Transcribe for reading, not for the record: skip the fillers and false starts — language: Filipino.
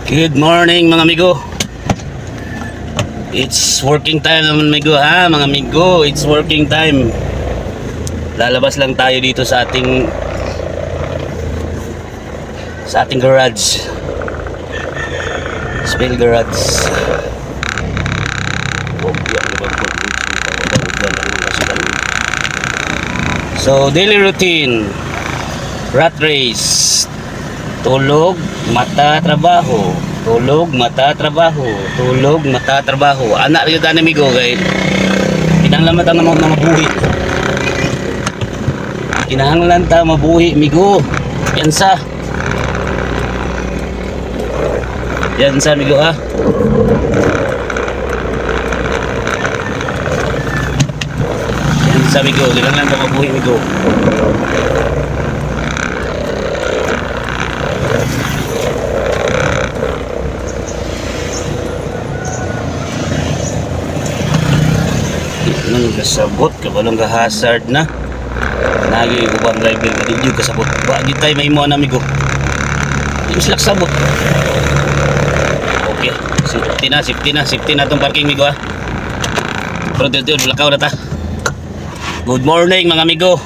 Good morning mga amigo. It's working time naman amigo ha, mga amigo. It's working time. Lalabas lang tayo dito sa ating garage. Spell garage. So daily routine. Rat race. Tulog, mata, trabaho. Tulog, mata, trabaho. Tulog, mata, trabaho. Anak rin daan amigo kay kinahanglan ta na mabuhi. Kinahanglan ta mabuhi amigo. Yan sa amigo ha. Yan sa amigo, kinahanglan ta mabuhi amigo. Nang kasabot ka balong ka hazard na nagi ubang driver ka di kasabot wa gid tay may mo na amigo di sila kasabot. Okay, safety na tong parking amigo ha. Pero dito lakaw na ta. Good morning mga amigo.